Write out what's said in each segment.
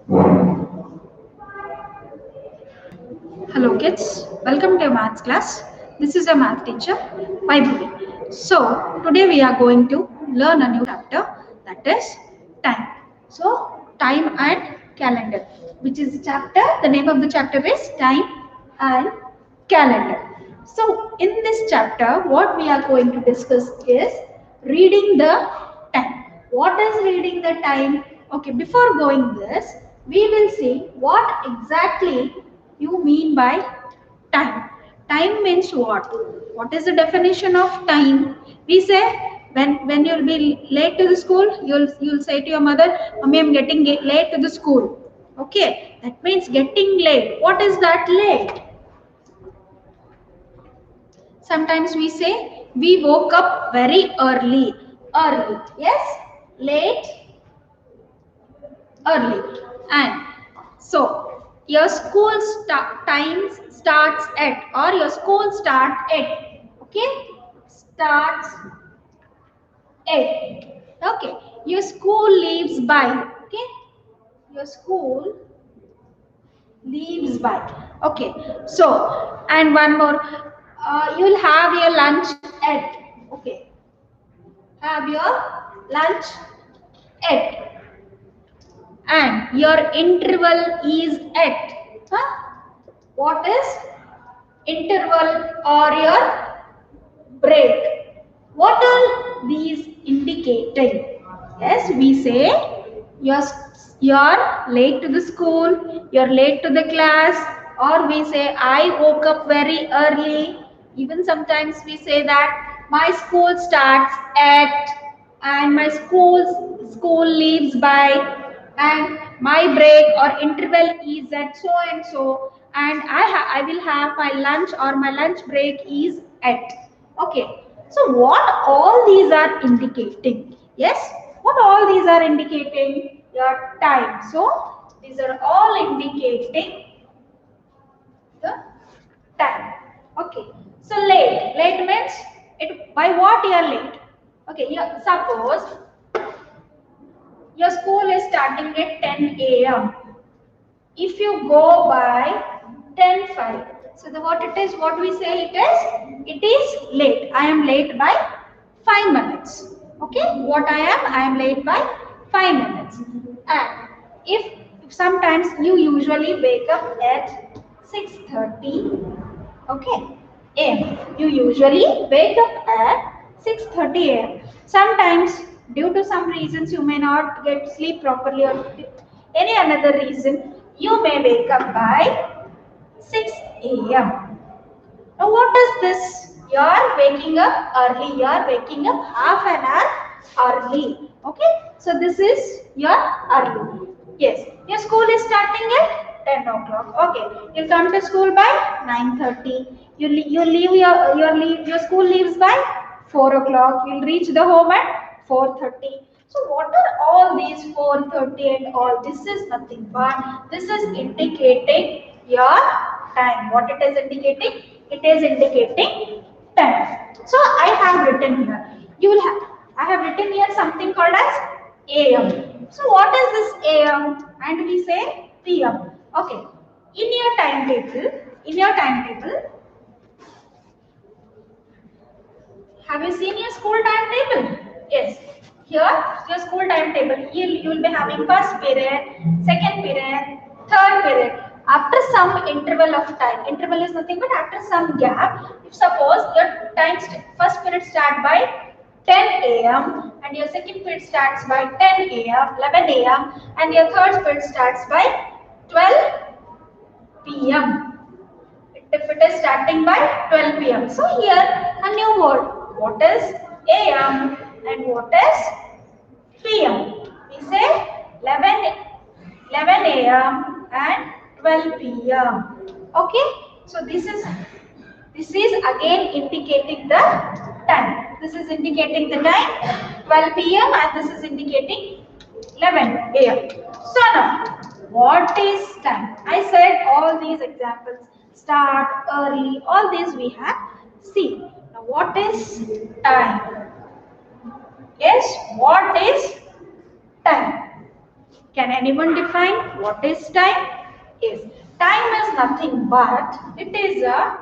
Hello kids, welcome to your maths class. This is your math teacher, Vaibhavi. So today we are going to learn a new chapter, that is time. So time and calendar, which is chapter, the name of the chapter is time and calendar. So in this chapter what we are going to discuss is reading the time. What is reading the time? Okay, before going this, we will see what exactly you mean by time. Time means what? What is the definition of time? We say when you'll be late to the school, you'll say to your mother, "Mommy, I'm getting late to the school." Okay, that means getting late. What is that late? Sometimes we say we woke up very early. Early, yes, late, early. And so your school time starts at, or your school start at, okay, starts at, okay, your school leaves by, okay, your school leaves by, okay. So and one more, you'll have your lunch at, okay, have your lunch at, and your interval is at, huh? What is interval or your break? What are these indicating? Yes, we say you're you're late to the school, you're late to the class, or we say I woke up very early. Even sometimes we say that my school starts at, and my school leaves by, and my break or interval is at so and so, and I will have my lunch or my lunch break is at. Okay, so what all these are indicating? Yes, what all these are indicating? Your time. So these are all indicating the time. Okay, so late means it, by what you are late. Okay, suppose your school is starting at 10 a.m. If you go by 10:05, so what it is, what we say it is late. I am late by 5 minutes. Okay, what I am late by 5 minutes. And if sometimes you usually wake up at 6:30, okay, am. You usually wake up at 6:30 a.m. Sometimes due to some reasons you may not get sleep properly, or any another reason you may wake up by 6 a.m. Now what is this? You are waking up early. You are waking up half an hour early. Okay. So this is your early. Yes. Your school is starting at 10 o'clock. Okay. You come to school by 9:30. You leave your school leaves by 4 o'clock. You'll reach the home at 4:30. So what are all these 4:30 and all? This is nothing but this is indicating your time. What it is indicating? It is indicating time. So I have written here. You will have. I have written here something called as AM. So what is this AM? And we say PM. Okay. In your timetable, have you seen your school timetable? Yes. Here, your school timetable. You will be having first period, second period, third period. After some interval of time, interval is nothing but after some gap. If suppose your first period start by 10 a.m. and your second period starts by 10 a.m., 11 a.m. and your third period starts by 12 p.m. If it is starting by 12 p.m. So here a new word. What is AM and what is PM? We say 11 a.m. and 12 p.m. Okay. So this is again indicating the time. This is indicating the time 12 p.m. and this is indicating 11 a.m. So now, what is time? I said all these examples, start, early, all these we have seen. Now, what is time? Yes, what is time? Can anyone define what is time? Yes, time is nothing but it is a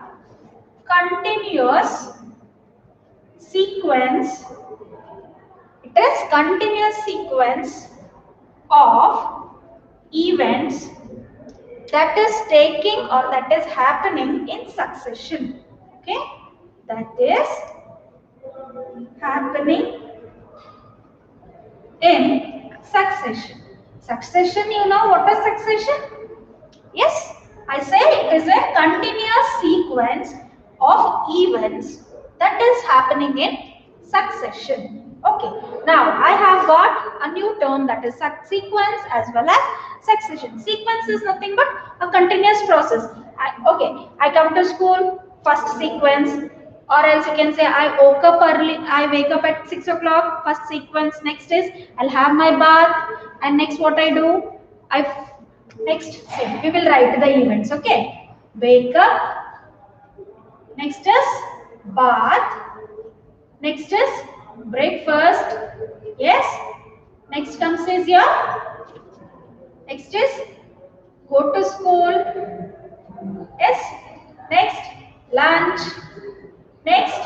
continuous sequence. It is continuous sequence of events that is taking or that is happening in succession. Okay, that is happening in succession. Succession, you know what is succession? Yes, I say it is a continuous sequence of events that is happening in succession. Okay, now I have got a new term, that is sequence as well as succession. Sequence is nothing but a continuous process. I come to school, first sequence, or else you can say I woke up early, I wake up at 6 o'clock, first sequence. Next is I'll have my bath, and next what I do, next see, we will write the events. Okay, wake up, next is bath, next is breakfast, yes, next comes is your, next is go to school, yes, next lunch, next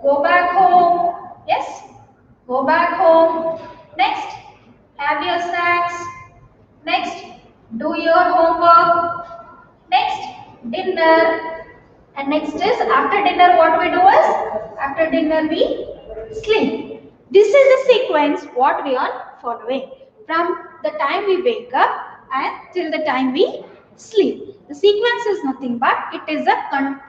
go back home, yes, go back home, next have your snacks, next do your homework, next dinner, and next is after dinner what we do is, after dinner we sleep. This is the sequence what we are following from the time we wake up and till the time we sleep. The sequence is nothing but it is a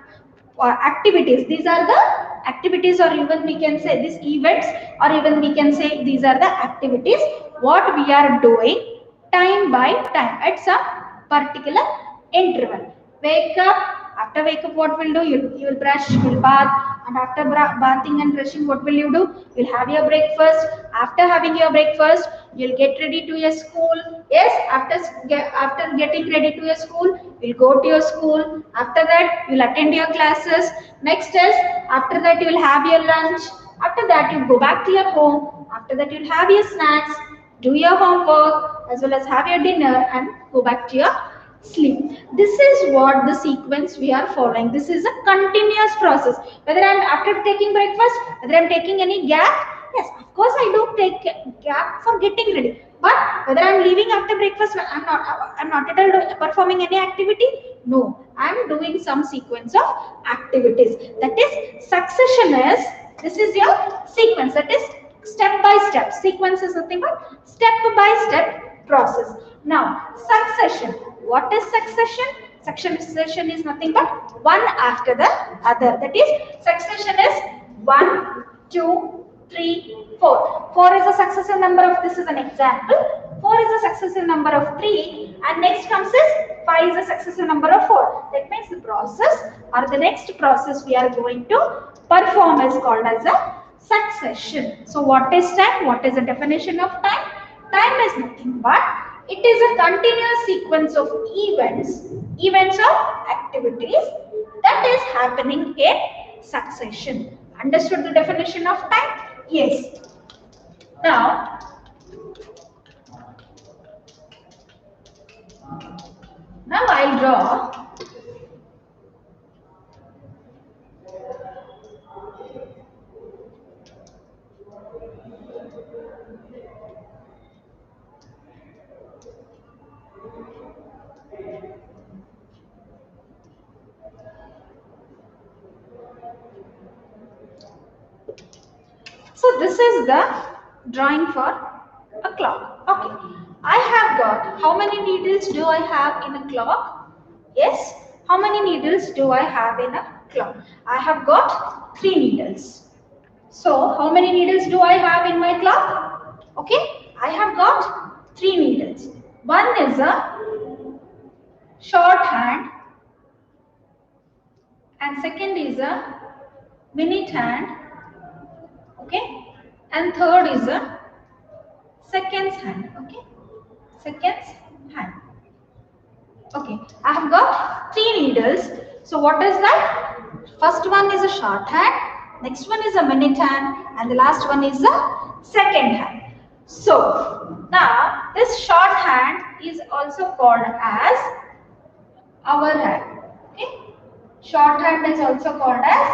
activities. These are the activities, or even we can say these events, or even we can say these are the activities what we are doing time by time at some particular interval. Wake up. After wake up, what will do? You will brush, you will bath, and after bathing and brushing, what will you do? You'll have your breakfast. After having your breakfast, you'll get ready to your school. Yes, after getting ready to your school, you'll go to your school. After that, you'll attend your classes. Next is after that you'll have your lunch. After that, you go back to your home. After that, you'll have your snacks, do your homework, as well as have your dinner, and go back to your sleep. This is what the sequence we are following. This is a continuous process. Whether I'm after taking breakfast, whether I'm taking any gap, yes, of course I do take gap for getting ready. But whether I'm leaving after breakfast, I'm not at all performing any activity. No, I'm doing some sequence of activities. That is succession is, this is your sequence. That is step by step. Sequence is nothing but step by step process. Now succession. What is succession? Succession is nothing but one after the other. That is succession is 1, 2, 3, 4. 4 is a successive number of, this is an example. 4 is a successive number of 3, and next comes is 5 is a successive number of 4. That means the process or the next process we are going to perform is called as a succession. So what is time? What is the definition of time? Time is nothing but it is a continuous sequence of events of activities that is happening in succession. Understood the definition of time? Yes. Now I'll draw so this is the drawing for a clock. Okay, I have got, how many needles do I have in a clock? Yes, how many needles do I have in a clock? I have got 3 needles. So how many needles do I have in my clock? Okay, I have got 3 needles. One is a short hand, and second is a minute hand, okay, and third is a seconds hand, okay, seconds hand. Okay, I have got 3 needles. So what is that? First one is a short hand, next one is a minute hand, and the last one is a second hand. So now this shorthand is also called as hour hand. Okay, shorthand is also called as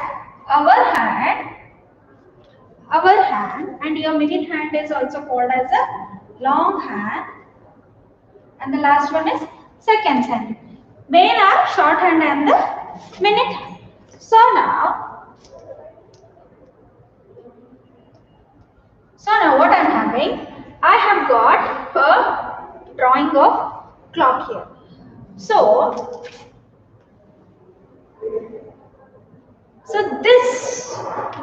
hour hand, and your minute hand is also called as a long hand, and the last one is seconds hand. Main are shorthand and the minute hand. So now what I am having, I have got a drawing of clock here. So this,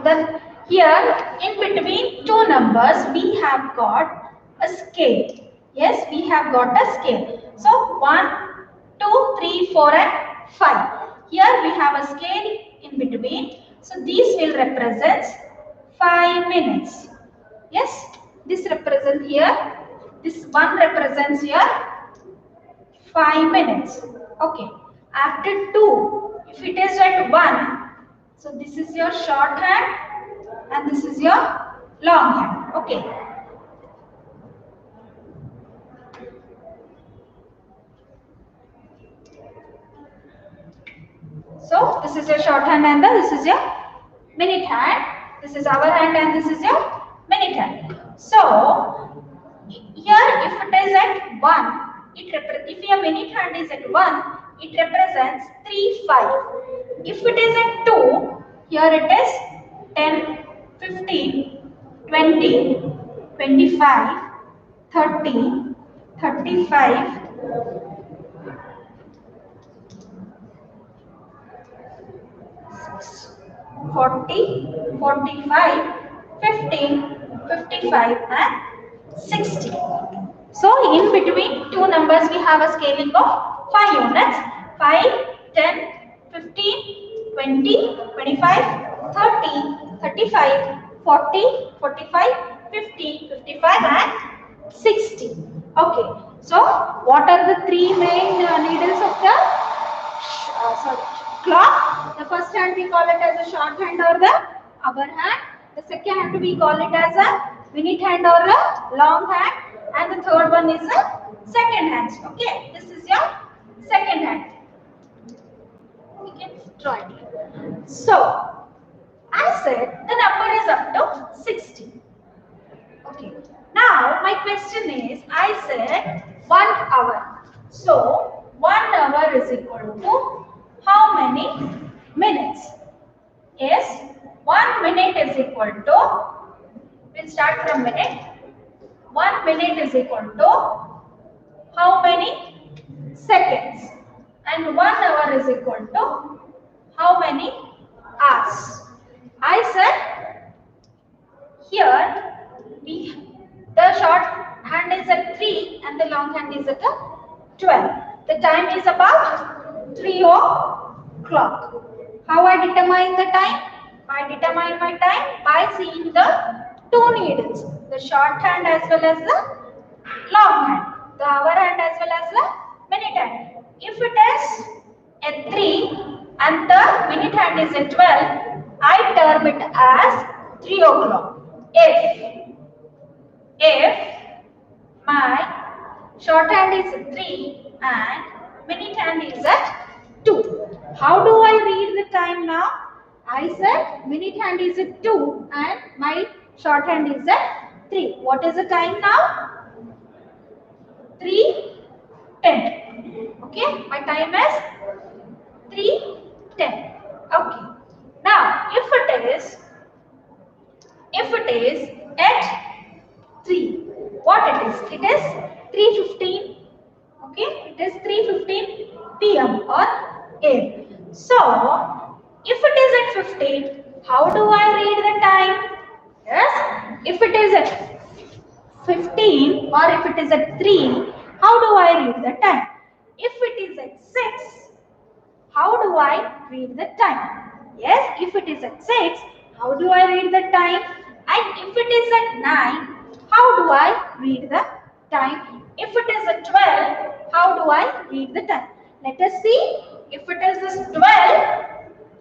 then here in between two numbers we have got a scale. Yes, we have got a scale. So 1, 2, 3, 4 and 5. Here we have a scale in between. So these will represent 5 minutes. Yes, this represents here. This one represents here 5 minutes. Okay. After 2, if it is at 1, so this is your short hand and this is your long hand. Okay. So this is your short hand and this is your minute hand. This is our hand and this is your minute hand. So here if it is at 1, if your minute hand is at 1, it represents 3, 5. If it is at 2, here it is 10, 15, 20, 25, 30, 35, 40, 45, 50, 55 and 60. So in between two numbers we have a scaling of 5 units. 5, 10, 15, 20, 25, 30, 35, 40, 45, 50, 55 and 60. Okay. So what are the three main needles of the clock? The first hand we call it as a short hand or the hour hand. The second hand we call it as a minute hand or a long hand. And the third one is a second hand. Okay, this is your second hand. We can draw it. So, I said the number is up to 60. Okay. Now, my question is, I said 1 hour. So, 1 hour is equal to how many minutes? Yes, 1 minute is equal to, we'll start from minute. 1 minute is equal to how many seconds? And 1 hour is equal to how many hours? I said here the short hand is at 3 and the long hand is at 12. The time is about 3 o'clock. How I determine the time? I determine my time by seeing the two needles, the short hand as well as the long hand, the hour hand as well as the minute hand. If it is at 3 and the minute hand is at 12, I term it as 3 o'clock. If my short hand is at 3 and minute hand is at 2. How do I read the time now? I said minute hand is at 2 and my short hand is at 3. What is the time now? 3:10. Okay, my time is 3:10. Okay. Now, if it is at 3, what it is? It is 3:15. Okay, it is 3:15 p.m. or a.m. So, if it is at 15, how do I read the time? Yes, if it is at 15 or if it is at 3, how do I read the time? If it is at 6, how do I read the time? Yes, if it is at 6, how do I read the time? And if it is at 9, how do I read the time? If it is at 12, how do I read the time? Let us see. If it is at 12,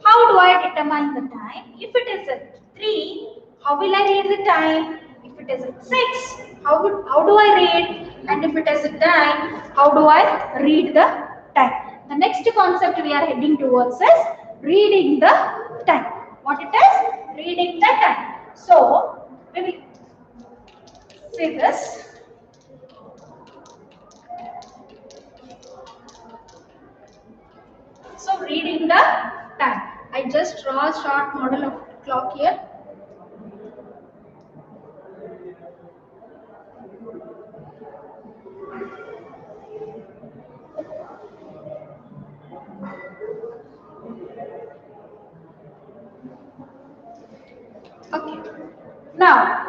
how do I determine the time? If it is at 3, how will I read the time? If it it is at 6, how do I read? And if it is at time, how do I read the time? The next concept we are heading towards is reading the time. What it is? Reading the time. So we will see this. So reading the time. I just draw a short model of clock here. Okay. Now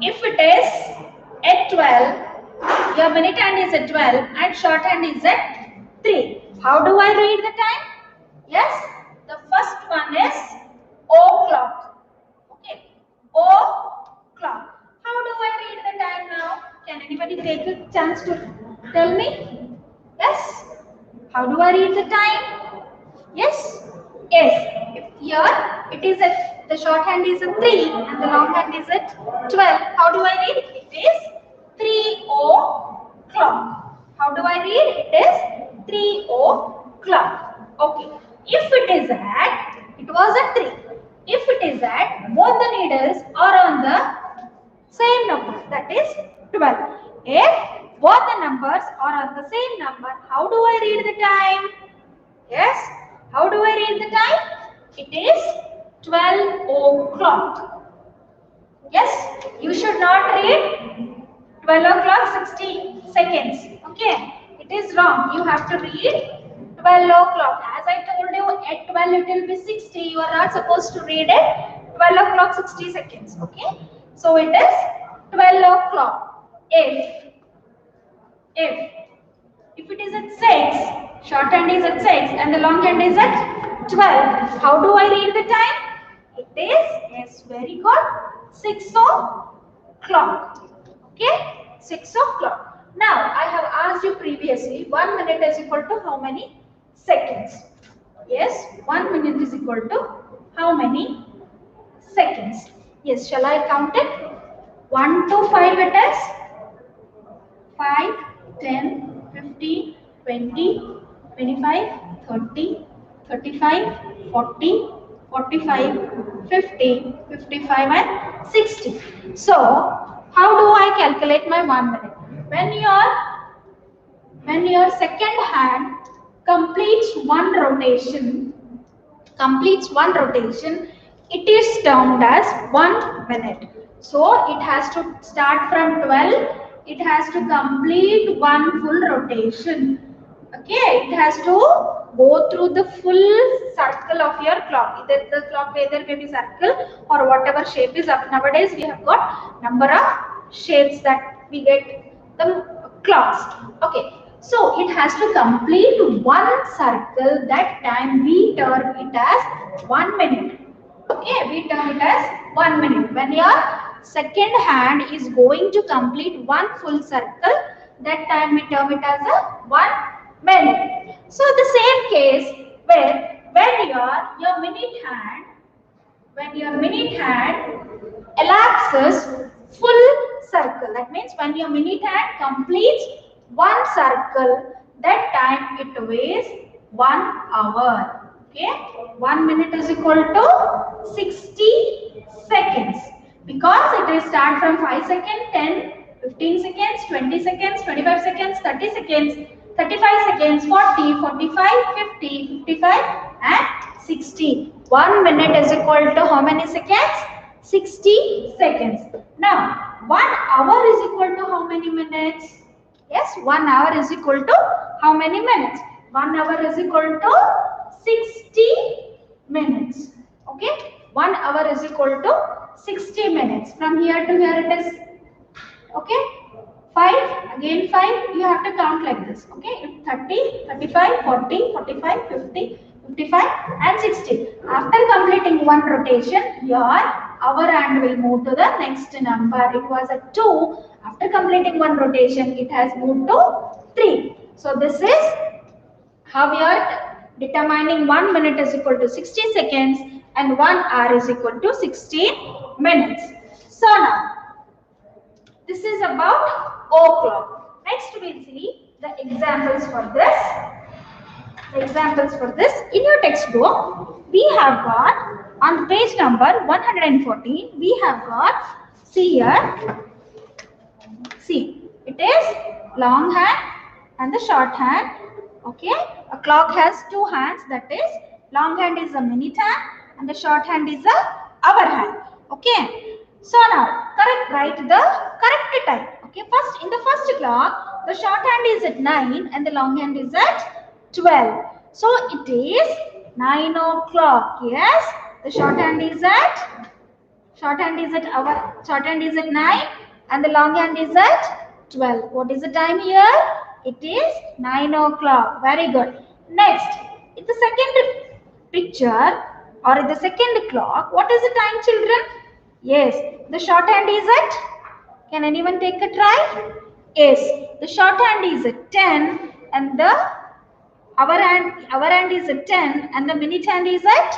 if it is at 12, your minute hand is at 12 and shorthand is at 3. How do I read the time? Yes, the first one is o'clock. Okay, o'clock. How do I read the time now? Can anybody take a chance to tell me? Yes. How do I read the time? Yes. Yes. If here it is at the shorthand is at 3 and the longhand is at 12. How do I read? It is 3 o'clock. How do I read? It is 3 o'clock. Okay. If it is at, it was at 3. If it is at, both the needles are on the same number, that is 12. If both the numbers are on the same number, how do I read the time? Yes. How do I read the time? It is 12 o'clock. Yes. You should not read 12 o'clock 60 seconds. Okay. It is wrong. You have to read 12 o'clock. As I told you, at 12 it will be 60. You are not supposed to read it 12 o'clock 60 seconds. Okay. So it is 12 o'clock. If it is at 6, shorthand is at 6 and the longhand is at 12. How do I read the time? It is, yes, very good, 6 o'clock. Okay, 6 o'clock. Now, I have asked you previously, 1 minute is equal to how many seconds? Yes, 1 minute is equal to how many seconds? Yes, shall I count it? 1 to 5 it is 5, 10, 15, 20, 25, 30, 35, 40, 45, 50, 55 and 60. So, how do I calculate my 1 minute? When your second hand completes one rotation, it is termed as 1 minute. So, it has to start from 12. It has to complete one full rotation. Okay, it has to go through the full circle of your clock. Either the clock may be circle or whatever shape is up. Nowadays we have got number of shapes that we get the clocks. Okay, so it has to complete one circle. That time we term it as 1 minute. Okay, we term it as 1 minute. When your second hand is going to complete one full circle, that time we term it as a 1 minute. So the same case where when your minute hand elapses full circle, that means when your minute hand completes one circle, that time it weighs 1 hour. Okay, 1 minute is equal to 60 seconds. Because it will start from 5 seconds, 10, 15 seconds, 20 seconds, 25 seconds, 30 seconds, 35 seconds, 40, 45, 50, 55 and 60. 1 minute is equal to how many seconds? 60 seconds. Now, 1 hour is equal to how many minutes? Yes, 1 hour is equal to how many minutes? 1 hour is equal to 60 minutes. Okay, 1 hour is equal to 60 minutes. From here to here it is, okay, 5, again 5, you have to count like this, okay, 30, 35, 40, 45, 50, 55 and 60. After completing one rotation, your hour hand will move to the next number. It was at 2. After completing one rotation, it has moved to 3. So this is how we are determining 1 minute is equal to 60 seconds and 1 hour is equal to 16 minutes. So now, this is about o'clock. Next we will see the examples for this. In your textbook, we have got on page number 114, we have got, see here, see, it is long hand and the short hand. Okay, a clock has two hands, that is, long hand is a minute hand and the short hand is a hour hand. Okay, so now write the correct time. Okay, first in the first clock, the short hand is at 9 and the long hand is at 12. So it is 9 o'clock. Yes, the short hand is at 9 and the long hand is at 12. What is the time here? It is 9 o'clock. Very good. Next, in the second picture or in the second clock, what is the time, children? Yes, the short hand is at, can anyone take a try? Yes, the short hand is at 10 and the hour hand is at 10 and the minute hand is at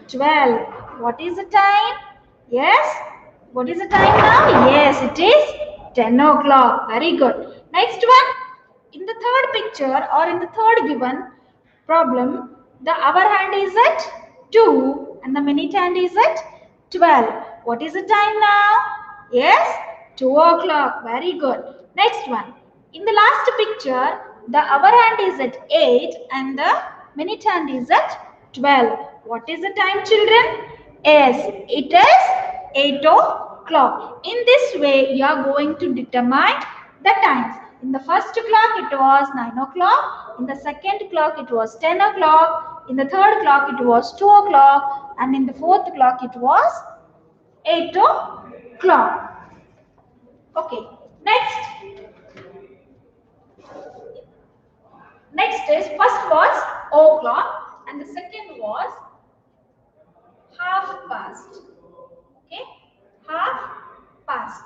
12. What is the time? Yes. What is the time now? Yes, it is 10 o'clock. Very good. Next one. In the third picture or in the third given problem, the hour hand is at 2 and the minute hand is at 12. What is the time now? Yes, 2 o'clock. Very good. Next one. In the last picture, the hour hand is at 8 and the minute hand is at 12. What is the time, children? Yes, it is 8 o'clock. In this way, you are going to determine the times. In the first clock, it was 9 o'clock. In the second clock, it was 10 o'clock. In the third clock, it was 2 o'clock. And in the fourth clock, it was 8 o'clock. Okay, next is, first was o'clock and the second was half past. Okay, half past.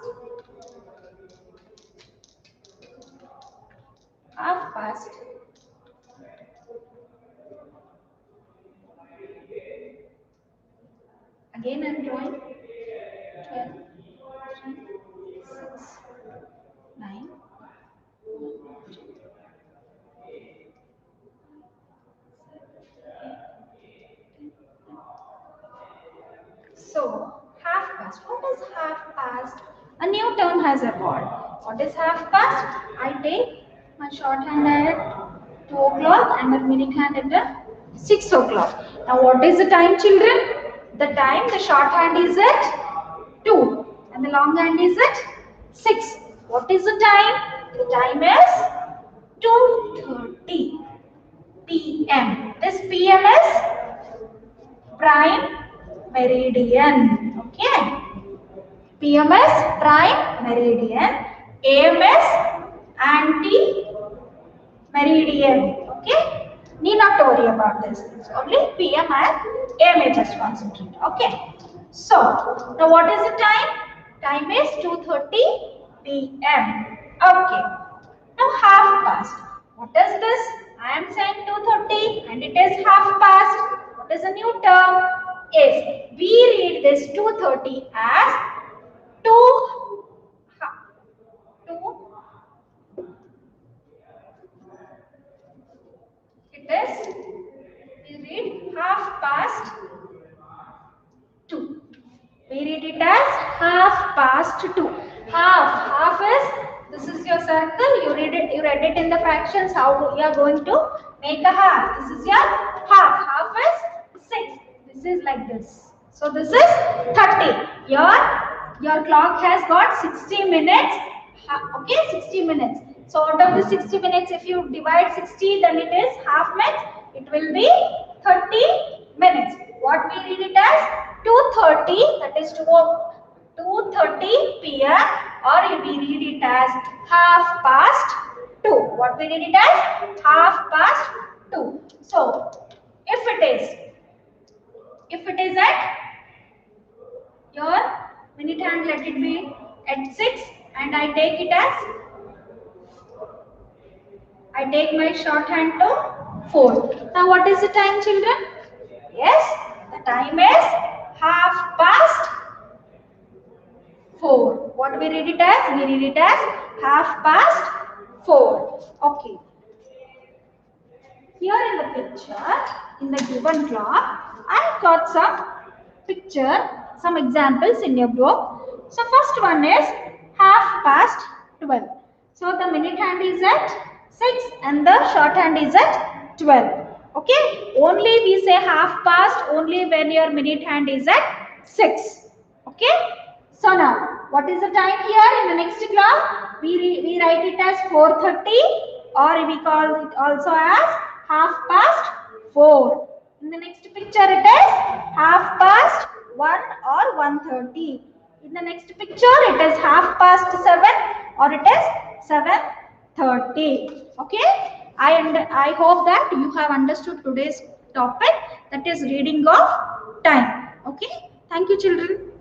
Half past. Again I am drawing 12, 3, 6, 9. So, half past. What is half past? A new term has evolved. What is half past? I take my short hand at 2 o'clock and my minute hand at 6 o'clock. Now, what is the time, children? The time, the short hand is at 2 and the long hand is at 6. What is the time? The time is 2:30 p.m. This p.m. is prime meridian. Okay. PM is prime meridian. AM is anti meridian. Okay. Need not to worry about this. It's only PM and AM just concentrate. Okay. So now what is the time? Time is 2:30 p.m. Okay. Now half past. What is this? I am saying 2:30 and it is half past. What is a new term? Yes, we read this 2:30 as 2. It is, we read half past 2. We read it as half past 2. Half is, this is your circle. You read it in the fractions. How you are going to make a half? This is your half. Half is 6. This is like this. So this is 30. Your clock has got 60 minutes. Okay, 60 minutes. So out of the 60 minutes, if you divide 60, then it is half minutes. It will be 30 minutes. What we read it as 2:30, that is 2:30 p.m. or we read it as half past 2. What we read it as half past 2. So if it is at your minute hand, let it be at 6 and I take it as, I take my short hand to 4. Now what is the time, children? Yes, The time is 4:30. What we read it as? We read it as 4:30. Okay. Here in the picture, in the given clock, I got some examples in your book. So first one is 12:30. So the minute hand is at 6 and the shorthand is at 12. Okay, only we say half past only when your minute hand is at 6. Okay, so now what is the time here in the next clock? We write it as 4:30, or we call it also as 4:30. In the next picture it is 1:30 or 1:30. In the next picture it is 7:30 or it is 7:30. Okay, I hope that you have understood today's topic, that is reading of time. Okay, thank you children.